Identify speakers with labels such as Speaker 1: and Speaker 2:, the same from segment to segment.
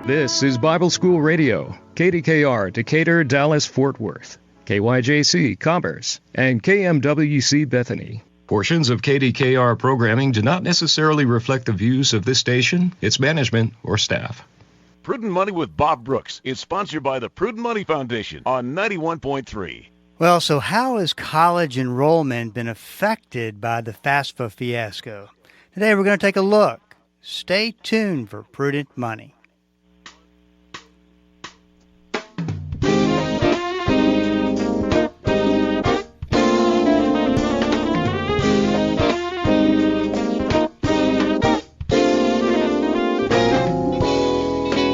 Speaker 1: This is Bible School Radio, KDKR, Decatur, Dallas, Fort Worth, KYJC, Commerce, and KMWC, Bethany. Portions of KDKR programming do not necessarily reflect the views of this station, its management, or staff.
Speaker 2: Prudent Money with Bob Brooks is sponsored by the Prudent Money Foundation on 91.3.
Speaker 3: Well, so how has college enrollment been affected by the FAFSA fiasco? Today we're going to take a look. Stay tuned for Prudent Money.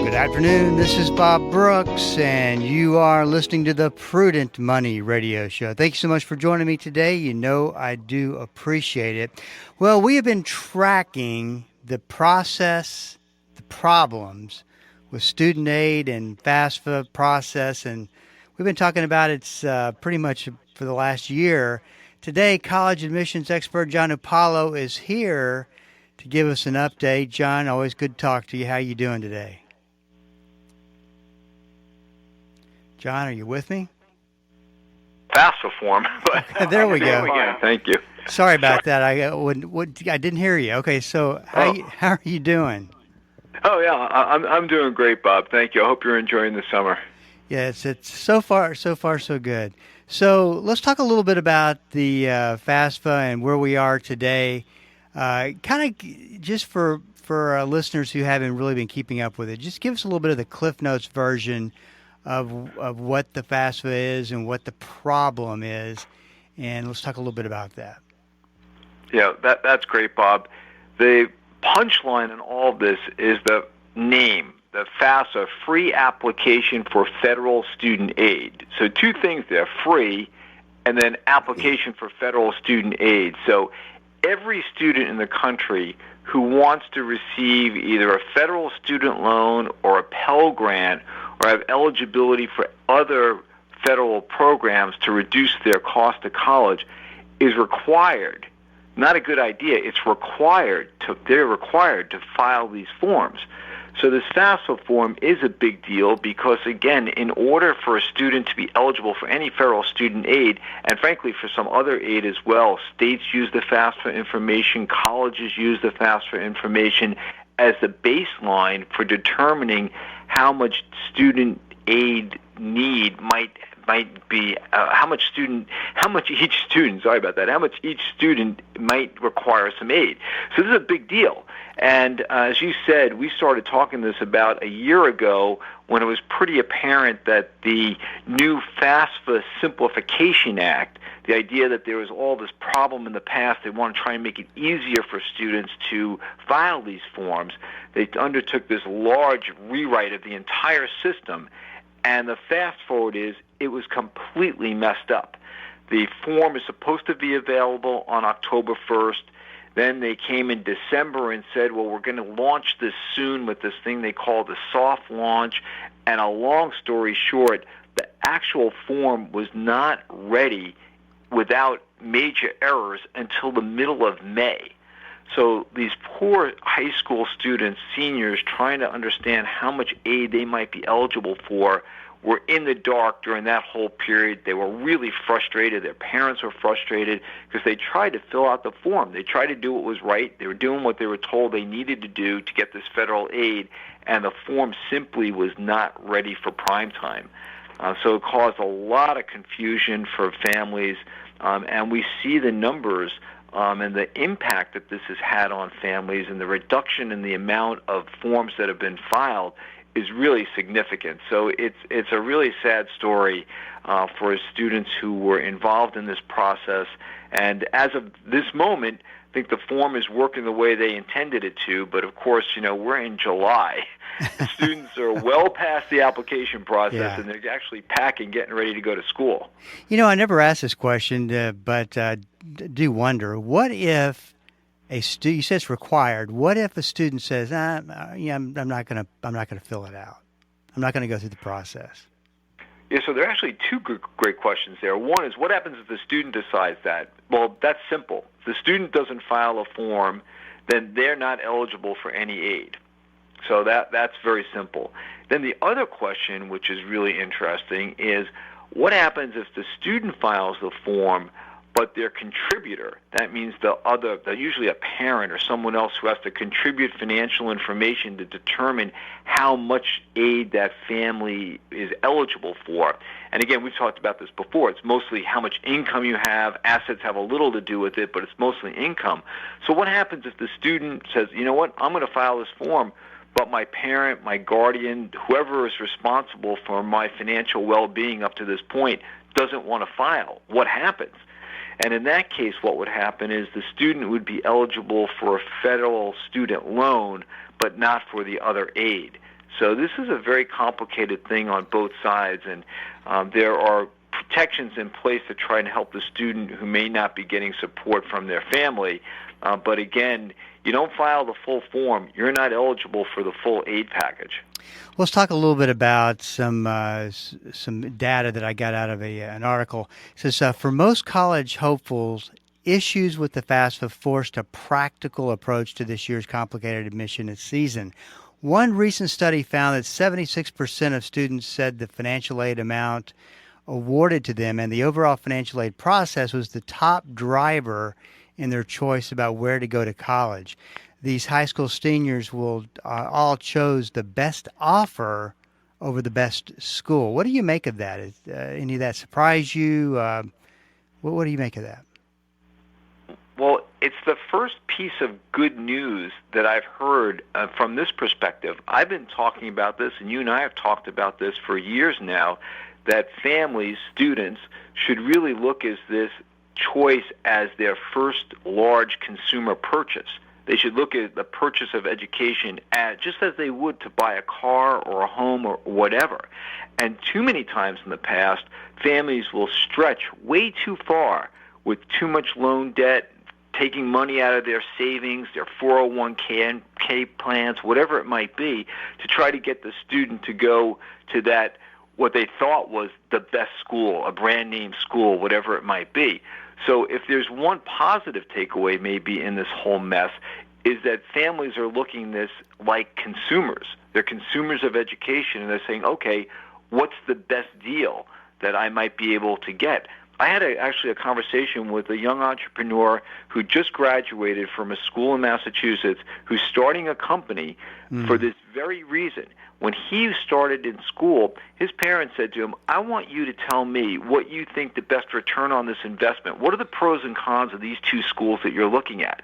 Speaker 3: Good afternoon, this is Bob Brooks, and you are listening to the Prudent Money Radio Show. Thank you so much for joining me today. You know I do appreciate it. Well, we have been tracking the process, the problems with student aid and FAFSA process, and we've been talking about it pretty much for the last year. Today, college admissions expert John Hupalo is here to give us an update. John, always good to talk to you. How you doing today? John, are you with me?
Speaker 4: FAFSA form. But
Speaker 3: there we go.
Speaker 4: Thank you.
Speaker 3: Sorry about that. I didn't hear you. Okay, so how are you doing?
Speaker 4: Oh yeah, I'm doing great, Bob. Thank you. I hope you're enjoying the summer.
Speaker 3: Yes, it's so far so good. So let's talk a little bit about the FAFSA and where we are today. Kind of just for listeners who haven't really been keeping up with it, just give us a little bit of the Cliff Notes version of what the FAFSA is and what the problem is, and let's talk a little bit about that.
Speaker 4: Yeah, that's great, Bob. The punchline in all of this is the name, the FAFSA, Free Application for Federal Student Aid. So two things there, free, and then application for federal student aid. So every student in the country who wants to receive either a federal student loan or a Pell Grant or have eligibility for other federal programs to reduce their cost of college is required, not a good idea, they're required to file these forms. So this FAFSA form is a big deal because, again, in order for a student to be eligible for any federal student aid, and frankly for some other aid as well, states use the FAFSA information, colleges use the FAFSA information as the baseline for determining how much student aid need might be, how much each student might require some aid. So this is a big deal. And as you said, we started talking this about a year ago when it was pretty apparent that the new FAFSA Simplification Act, the idea that there was all this problem in the past, they want to try and make it easier for students to file these forms. They undertook this large rewrite of the entire system, and the fast forward is it was completely messed up. The form is supposed to be available on October 1st. Then they came in December and said, well, we're going to launch this soon with this thing they call the soft launch. And a long story short, the actual form was not ready without major errors until the middle of May. So these poor high school students, seniors, trying to understand how much aid they might be eligible for, were in the dark during that whole period. They were really frustrated. Their parents were frustrated because they tried to fill out the form. They tried to do what was right. They were doing what they were told they needed to do to get this federal aid, and the form simply was not ready for prime time. So it caused a lot of confusion for families, and we see the numbers and the impact that this has had on families, and the reduction in the amount of forms that have been filed is really significant. So it's a really sad story for students who were involved in this process. And as of this moment, I think the form is working the way they intended it to. But of course, we're in July. Students are well past the application process, and they're actually packing, getting ready to go to school.
Speaker 3: I never asked this question, but do wonder, what if you say it's required. What if a student says, I'm not going to fill it out. I'm not going to go through the process.
Speaker 4: Yeah, so there are actually two great questions there. One is, what happens if the student decides that? Well, that's simple. If the student doesn't file a form, then they're not eligible for any aid. So that's very simple. Then the other question, which is really interesting, is what happens if the student files the form, but their contributor, that means usually a parent or someone else who has to contribute financial information to determine how much aid that family is eligible for. And again, we've talked about this before. It's mostly how much income you have. Assets have a little to do with it, but it's mostly income. So what happens if the student says, you know what, I'm going to file this form, but my parent, my guardian, whoever is responsible for my financial well-being up to this point doesn't want to file? What happens? And in that case, what would happen is the student would be eligible for a federal student loan, but not for the other aid. So this is a very complicated thing on both sides, and there are protections in place to try and help the student who may not be getting support from their family. But again, you don't file the full form, you're not eligible for the full aid package.
Speaker 3: Let's talk a little bit about some data that I got out of an article. It says, for most college hopefuls, issues with the FAFSA forced a practical approach to this year's complicated admission season. One recent study found that 76% of students said the financial aid amount awarded to them and the overall financial aid process was the top driver in their choice about where to go to college. These high school seniors will all chose the best offer over the best school. What do you make of that? Any of that surprise you? What do you make of that?
Speaker 4: Well, it's the first piece of good news that I've heard from this perspective. I've been talking about this, and you and I have talked about this for years now, that families, students, should really look at this choice as their first large consumer purchase. They should look at the purchase of education just as they would to buy a car or a home or whatever. And too many times in the past, families will stretch way too far with too much loan debt, taking money out of their savings, their 401k plans, whatever it might be, to try to get the student to go to that, what they thought was the best school, a brand name school, whatever it might be. So if there's one positive takeaway maybe in this whole mess, is that families are looking at this like consumers. They're consumers of education, and they're saying, okay, what's the best deal that I might be able to get? I had actually a conversation with a young entrepreneur who just graduated from a school in Massachusetts who's starting a company for this very reason. When he started in school, his parents said to him, I want you to tell me what you think the best return on this investment. What are the pros and cons of these two schools that you're looking at?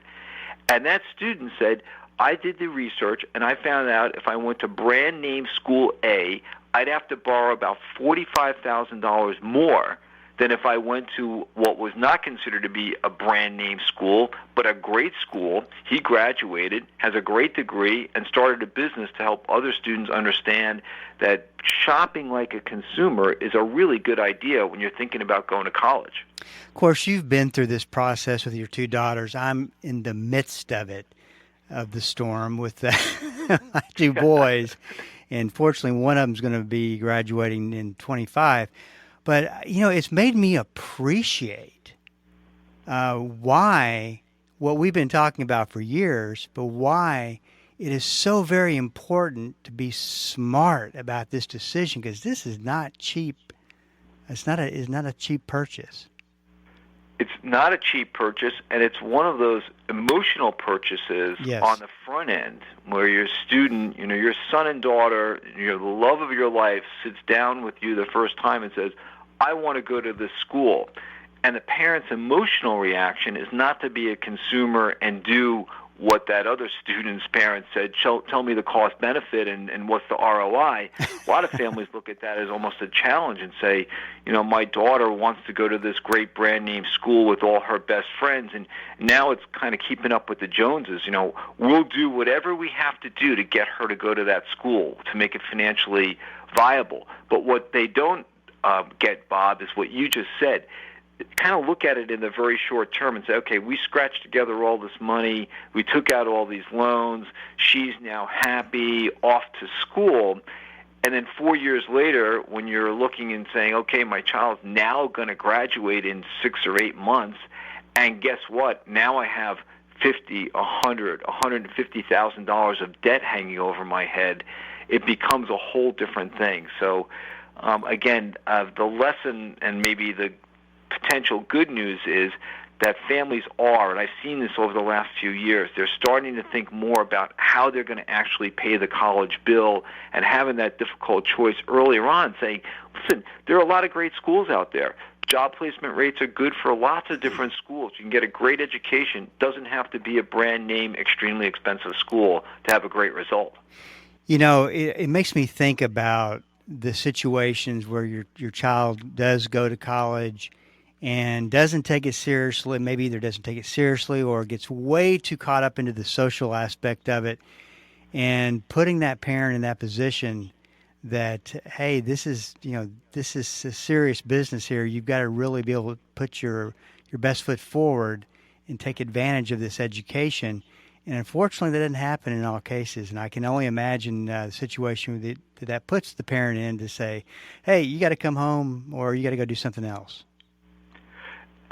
Speaker 4: And that student said, I did the research, and I found out if I went to brand name school A, I'd have to borrow about $45,000 more than if I went to what was not considered to be a brand name school, but a great school. He graduated, has a great degree, and started a business to help other students understand that shopping like a consumer is a really good idea when you're thinking about going to college.
Speaker 3: Of course, you've been through this process with your two daughters. I'm in the midst of it, of the storm with my two boys. And fortunately, one of them's going to be graduating in 25. But, you know, it's made me appreciate why, what we've been talking about for years, but why it is so very important to be smart about this decision, because this is not cheap. It's not a cheap purchase.
Speaker 4: It's not a cheap purchase, and it's one of those emotional purchases on the front end where your student, you know, your son and daughter, the love of your life sits down with you the first time and says, I want to go to this school. And the parent's emotional reaction is not to be a consumer and do what that other student's parent said, tell me the cost benefit and what's the ROI. A lot of families look at that as almost a challenge and say, you know, my daughter wants to go to this great brand name school with all her best friends, and now it's kind of keeping up with the Joneses. You know, we'll do whatever we have to do to get her to go to that school to make it financially viable. But what they don't get, Bob, is what you just said. Kind of look at it in the very short term and say, okay, we scratched together all this money, we took out all these loans, she's now happy, off to school. And then 4 years later, when you're looking and saying, okay, my child's now going to graduate in 6 or 8 months, and guess what? Now I have $50, $100, $150,000 of debt hanging over my head, it becomes a whole different thing. So, again, the lesson and maybe the potential good news is that families are, and I've seen this over the last few years, they're starting to think more about how they're going to actually pay the college bill and having that difficult choice earlier on, saying, listen, there are a lot of great schools out there. Job placement rates are good for lots of different schools. You can get a great education. Doesn't have to be a brand name, extremely expensive school to have a great result.
Speaker 3: You know, it makes me think about the situations where your child does go to college and doesn't take it seriously, maybe either doesn't take it seriously or gets way too caught up into the social aspect of it, and putting that parent in that position that, hey, this is a serious business here. You've got to really be able to put your best foot forward and take advantage of this education. And unfortunately, that doesn't happen in all cases. And I can only imagine the situation that puts the parent in to say, hey, you got to come home or you got to go do something else.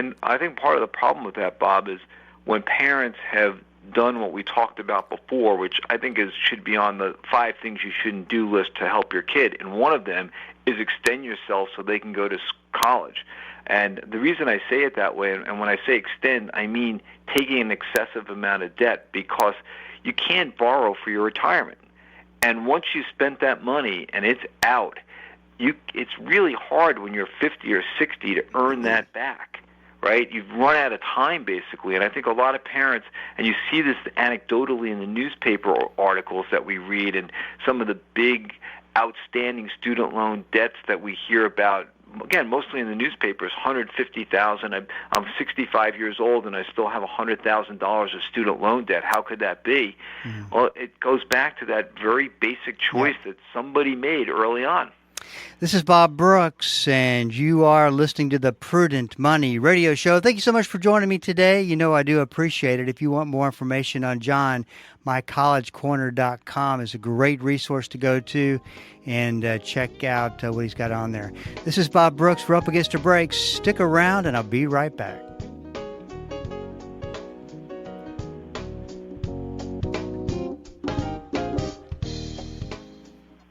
Speaker 4: And I think part of the problem with that, Bob, is when parents have done what we talked about before, which I think should be on the 5 things you shouldn't do list to help your kid. And one of them is extend yourself so they can go to college. And the reason I say it that way, and when I say extend, I mean taking an excessive amount of debt, because you can't borrow for your retirement. And once you spent that money and it's out, it's really hard when you're 50 or 60 to earn that back. Right? You've run out of time, basically. And I think a lot of parents, and you see this anecdotally in the newspaper articles that we read and some of the big outstanding student loan debts that we hear about, again, mostly in the newspapers, $150,000. I'm 65 years old and I still have $100,000 of student loan debt. How could that be? Mm-hmm. Well, it goes back to that very basic choice that somebody made early on.
Speaker 3: This is Bob Brooks, and you are listening to the Prudent Money Radio Show. Thank you so much for joining me today. You know I do appreciate it. If you want more information on John, mycollegecorner.com is a great resource to go to, and check out what he's got on there. This is Bob Brooks. We're up against a break. Stick around, and I'll be right back.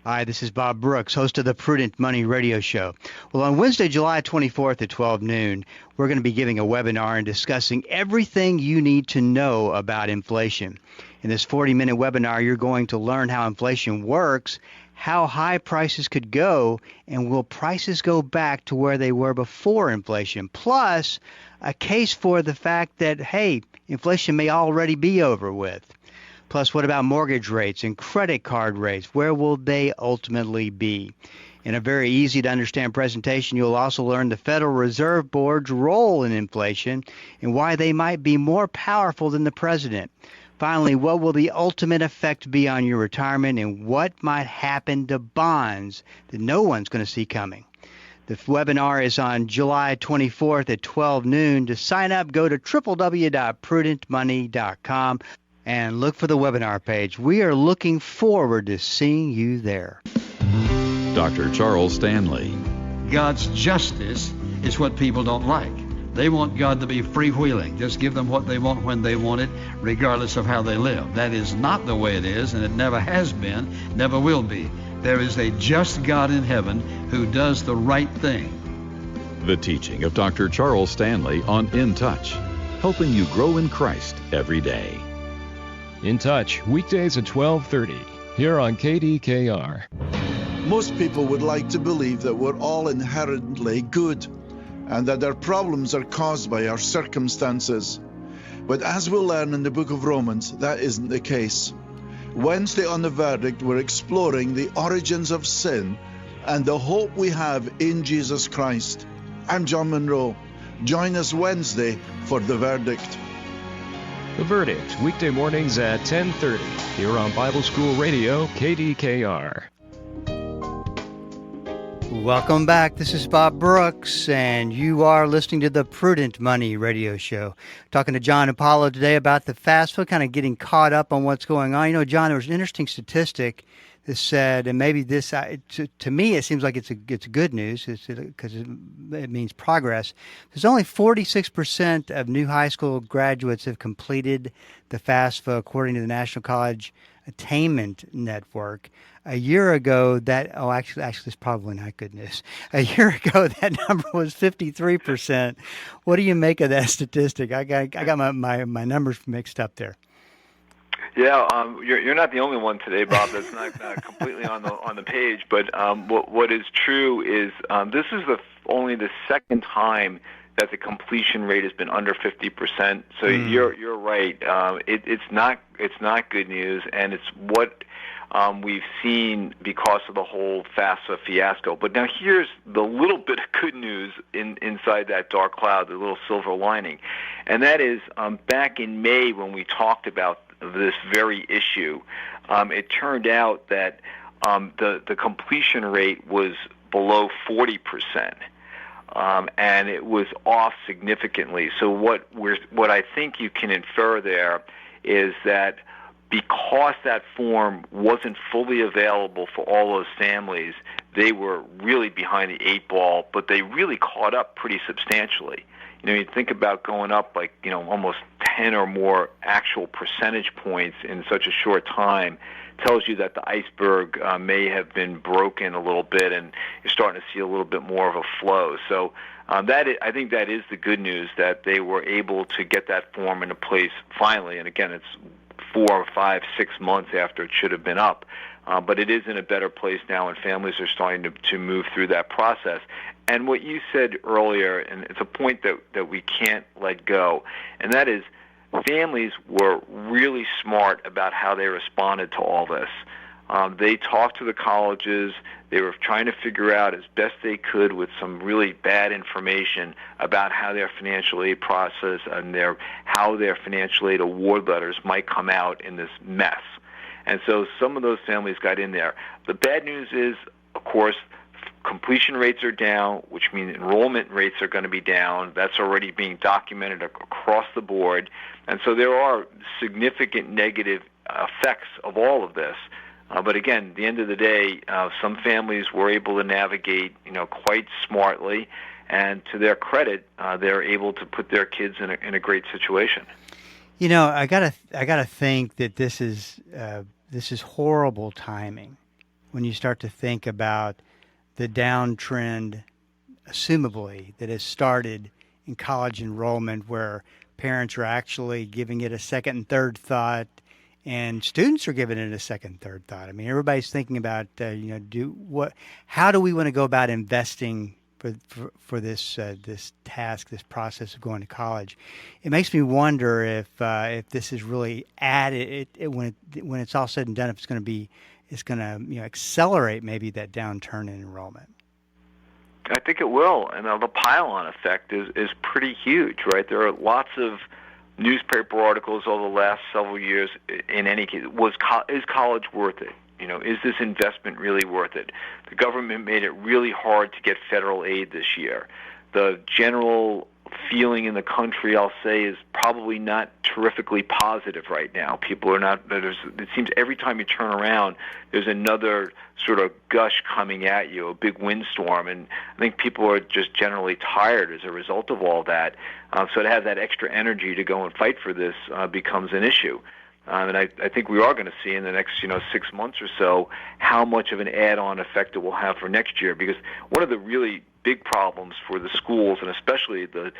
Speaker 3: Hi, this is Bob Brooks, host of the Prudent Money Radio Show. Well, on Wednesday, July 24th at 12 noon, we're going to be giving a webinar and discussing everything you need to know about inflation. In this 40-minute webinar, you're going to learn how inflation works, how high prices could go, and will prices go back to where they were before inflation, plus a case for the fact that, hey, inflation may already be over with. Plus, what about mortgage rates and credit card rates? Where will they ultimately be? In a very easy-to-understand presentation, you'll also learn the Federal Reserve Board's role in inflation and why they might be more powerful than the president. Finally, what will the ultimate effect be on your retirement and what might happen to bonds that no one's going to see coming? The webinar is on July 24th at 12 noon. To sign up, go to www.prudentmoney.com. and look for the webinar page. We are looking forward to seeing you there.
Speaker 5: Dr. Charles Stanley.
Speaker 6: God's justice is what people don't like. They want God to be freewheeling. Just give them what they want when they want it, regardless of how they live. That is not the way it is, and it never has been, never will be. There is a just God in heaven who does the right thing.
Speaker 5: The teaching of Dr. Charles Stanley on In Touch, helping you grow in Christ every day.
Speaker 1: In Touch, weekdays at 12:30, here on KDKR.
Speaker 7: Most people would like to believe that we're all inherently good and that our problems are caused by our circumstances. But as we'll learn in the book of Romans, that isn't the case. Wednesday on The Verdict, we're exploring the origins of sin and the hope we have in Jesus Christ. I'm John Monroe. Join us Wednesday for The Verdict.
Speaker 1: The Verdict, weekday mornings at 10:30, here on Bible School Radio, KDKR.
Speaker 3: Welcome back. This is Bob Brooks, and you are listening to the Prudent Money Radio Show. Talking to John Hupalo today about the FASFA, kind of getting caught up on what's going on. You know, John, there was an interesting statistic has said, and maybe this, to me, it seems like it's good news because it means progress. There's only 46% of new high school graduates have completed the FASFA, according to the National College Attainment Network. A year ago, actually, it's probably not good news. A year ago, that number was 53%. What do you make of that statistic? I got my numbers mixed up there.
Speaker 4: Yeah, you're not the only one today, Bob. That's not completely on the page. But what is true is this is only the second time that the completion rate has been under 50%. So you're right. It's not good news, and it's what we've seen because of the whole FAFSA fiasco. But now here's the little bit of good news inside that dark cloud, the little silver lining, and that is back in May when we talked about this very issue, it turned out that the completion rate was below 40%, and it was off significantly. So what I think you can infer there is that because that form wasn't fully available for all those families, they were really behind the eight ball, but they really caught up pretty substantially. You think about going up almost 10 or more actual percentage points in such a short time tells you that the iceberg may have been broken a little bit, and you're starting to see a little bit more of a flow. So I think that is the good news, that they were able to get that form into place finally. And again, it's 4 or 5, 6 months after it should have been up. But it is in a better place now, and families are starting to move through that process. And what you said earlier, and it's a point that we can't let go, and that is families were really smart about how they responded to all this. They talked to the colleges. They were trying to figure out as best they could with some really bad information about how their financial aid process and how their financial aid award letters might come out in this mess. And so some of those families got in there. The bad news is, of course, completion rates are down, which means enrollment rates are going to be down. That's already being documented across the board. And so there are significant negative effects of all of this. But again, at the end of the day, some families were able to navigate, quite smartly, and to their credit, they're able to put their kids in a great situation.
Speaker 3: I gotta think that this is horrible timing when you start to think about the downtrend, assumably, that has started in college enrollment, where parents are actually giving it a second and third thought, and students are giving it a second and third thought. I mean, everybody's thinking about, how do we want to go about investing for this task, this process of going to college? It makes me wonder if this is really added when it's all said and done, if it's going to accelerate maybe that downturn in enrollment.
Speaker 4: I think it will, and the pile-on effect is pretty huge, right? There are lots of newspaper articles over the last several years. In any case, is college worth it? Is this investment really worth it? The government made it really hard to get federal aid this year. The general feeling in the country, I'll say, is probably not terrifically positive right now. People are not. It seems every time you turn around, there's another sort of gush coming at you, a big windstorm, and I think people are just generally tired as a result of all that. So to have that extra energy to go and fight for this becomes an issue. And I think we are going to see in the next 6 months or so how much of an add-on effect it will have for next year. Because one of the really big problems for the schools, and especially the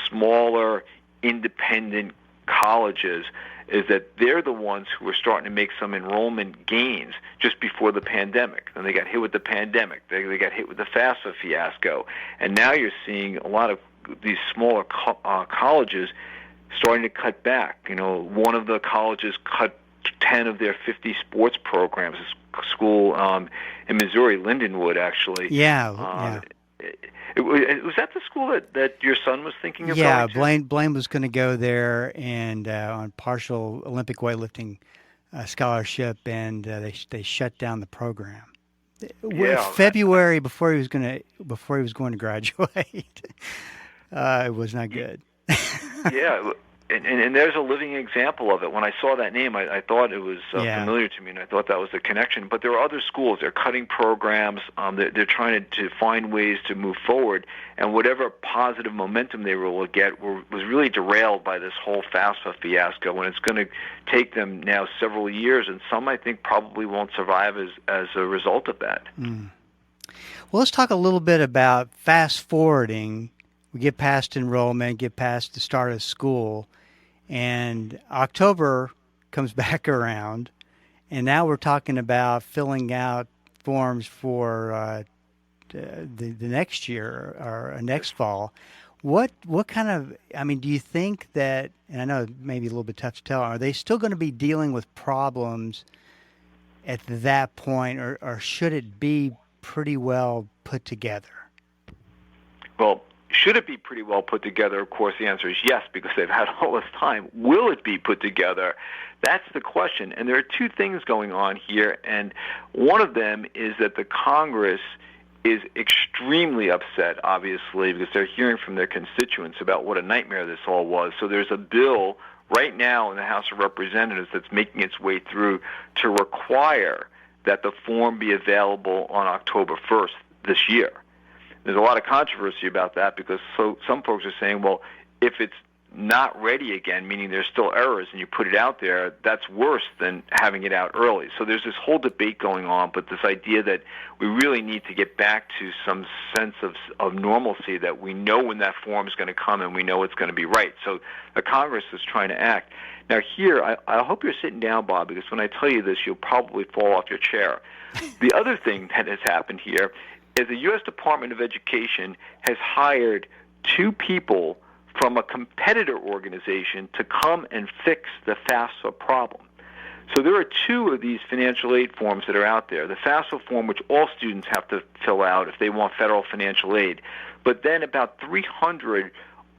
Speaker 4: smaller independent colleges, is that they're the ones who are starting to make some enrollment gains just before the pandemic. And they got hit with the pandemic. They got hit with the FAFSA fiasco. And now you're seeing a lot of these smaller colleges starting to cut back. One of the colleges cut 10 of their 50 sports programs. A school in Missouri, Lindenwood, actually.
Speaker 3: Yeah.
Speaker 4: Was that the school that your son was thinking of
Speaker 3: going
Speaker 4: to?
Speaker 3: Yeah, Blaine was going to go there and on partial Olympic weightlifting scholarship, and they shut down the program. February before he was going to graduate. It was not good.
Speaker 4: Yeah, and there's a living example of it. When I saw that name, I thought it was familiar to me, and I thought that was the connection. But there are other schools. They're cutting programs. They're trying to find ways to move forward, and whatever positive momentum they will get was really derailed by this whole FAFSA fiasco, and it's going to take them now several years, and some, I think, probably won't survive as a result of that.
Speaker 3: Well, let's talk a little bit about fast forwarding. We get past enrollment, get past the start of school, and October comes back around, and now we're talking about filling out forms for the next year or next fall. What kind of, I mean, do you think that, and I know it may be a little bit tough to tell, are they still going to be dealing with problems at that point, or should it be pretty well put together?
Speaker 4: Well, should it be pretty well put together? Of course, the answer is yes, because they've had all this time. Will it be put together? That's the question. And there are two things going on here, and one of them is that the Congress is extremely upset, obviously, because they're hearing from their constituents about what a nightmare this all was. So there's a bill right now in the House of Representatives that's making its way through to require that the form be available on October 1st this year. There's a lot of controversy about that because some folks are saying, well, if it's not ready again, meaning there's still errors, and you put it out there, that's worse than having it out early. So there's this whole debate going on, but this idea that we really need to get back to some sense of normalcy, that we know when that form is going to come and we know it's going to be right. So the Congress is trying to act. Now here, I hope you're sitting down, Bob, because when I tell you this, you'll probably fall off your chair. The other thing that has happened here is the U.S. Department of Education has hired two people from a competitor organization to come and fix the FAFSA problem. So there are two of these financial aid forms that are out there. The FAFSA form, which all students have to fill out if they want federal financial aid. But then about 300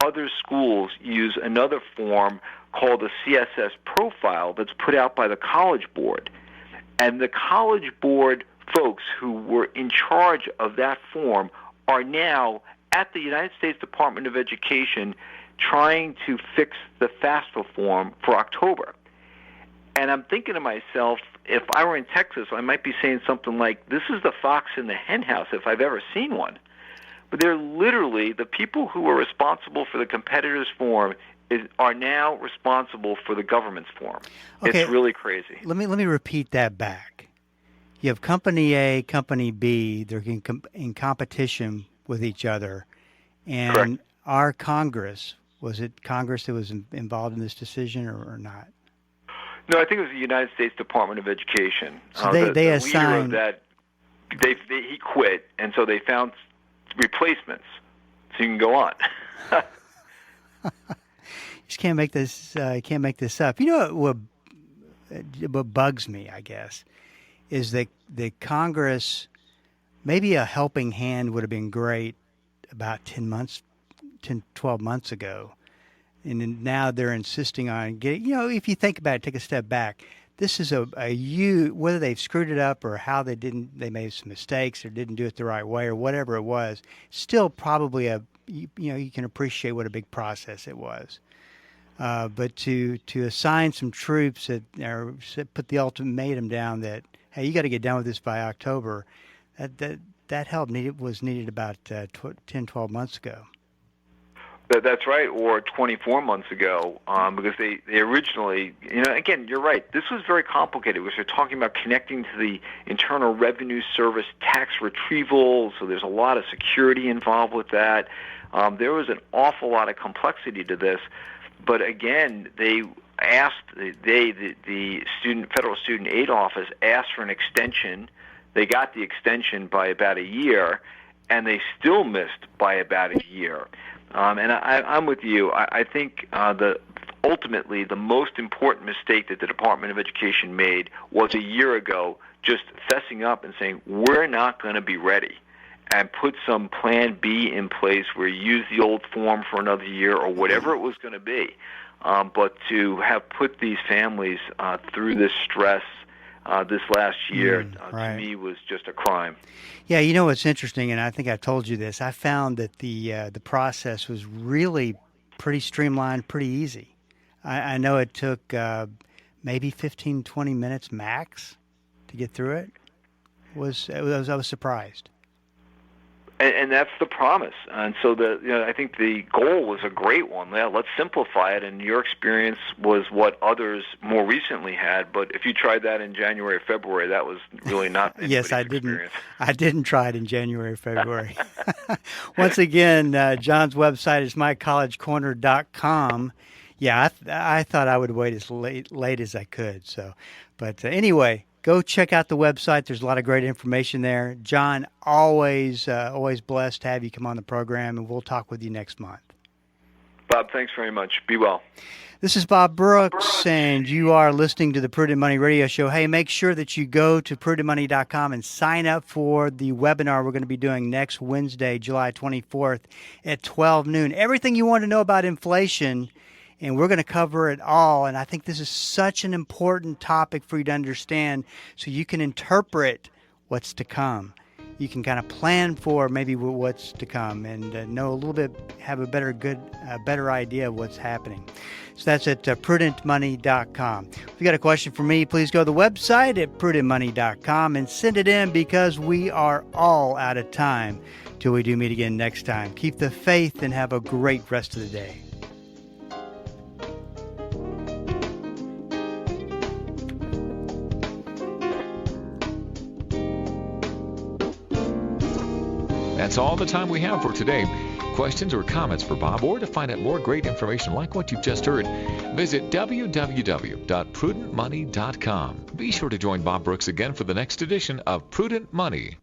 Speaker 4: other schools use another form called a CSS profile that's put out by the College Board. And the College Board folks who were in charge of that form are now at the United States Department of Education trying to fix the FAFSA form for October. And I'm thinking to myself, if I were in Texas, I might be saying something like, this is the fox in the hen house if I've ever seen one. But they're literally, the people who are responsible for the competitor's form are now responsible for the government's form. Okay. It's really crazy.
Speaker 3: Let me repeat that back. You have Company A, Company B, they're in competition with each other. And
Speaker 4: correct.
Speaker 3: Our Congress, was it Congress that was involved in this decision or not?
Speaker 4: No, I think it was the United States Department of Education.
Speaker 3: So they assigned...
Speaker 4: leader of that, he quit, and so they found replacements. So you can go on.
Speaker 3: You just can't make this up. You know what bugs me, I guess, is that the Congress, maybe a helping hand would have been great about 12 months ago. And now they're insisting on getting, if you think about it, take a step back. This is whether they've screwed it up or how they made some mistakes or didn't do it the right way or whatever it was, still probably you can appreciate what a big process it was. But to assign some troops or put the ultimatum down that, hey, you got to get done with this by October, that help was needed about 10, 12 months ago.
Speaker 4: That's right, or 24 months ago, because they originally, again, you're right, this was very complicated because they're talking about connecting to the Internal Revenue Service tax retrieval, so there's a lot of security involved with that. There was an awful lot of complexity to this, but again, they asked, the Federal Student Aid Office asked for an extension. They got the extension by about a year, and they still missed by about a year. And I'm with you. I think ultimately the most important mistake that the Department of Education made was a year ago just fessing up and saying, we're not going to be ready, and put some plan B in place where you use the old form for another year or whatever it was going to be. But to have put these families through this stress this last year, to me, was just a crime.
Speaker 3: Yeah, you know what's interesting, and I think I told you this, I found that the process was really pretty streamlined, pretty easy. I know it took maybe 15, 20 minutes max to get through it. I was surprised.
Speaker 4: And that's the promise. And so I think the goal was a great one. Yeah, let's simplify it. And your experience was what others more recently had. But if you tried that in January or February, that was really not
Speaker 3: yes, I didn't.
Speaker 4: Experience.
Speaker 3: I didn't try it in January or February. Once again, John's website is mycollegecorner.com. Yeah, I thought I would wait as late as I could. So, but anyway. Go check out the website. There's a lot of great information there. John, always blessed to have you come on the program, and we'll talk with you next month.
Speaker 4: Bob, thanks very much. Be well.
Speaker 3: This is Bob Brooks, and you are listening to the Prudent Money Radio Show. Hey, make sure that you go to prudentmoney.com and sign up for the webinar we're going to be doing next Wednesday, July 24th at 12 noon. Everything you want to know about inflation, and we're going to cover it all. And I think this is such an important topic for you to understand so you can interpret what's to come. You can kind of plan for maybe what's to come and know a little bit, have a better idea of what's happening. So that's at prudentmoney.com. If you got a question for me, please go to the website at prudentmoney.com and send it in, because we are all out of time till we do meet again next time. Keep the faith and have a great rest of the day.
Speaker 5: That's all the time we have for today. Questions or comments for Bob, or to find out more great information like what you've just heard, visit www.prudentmoney.com. Be sure to join Bob Brooks again for the next edition of Prudent Money.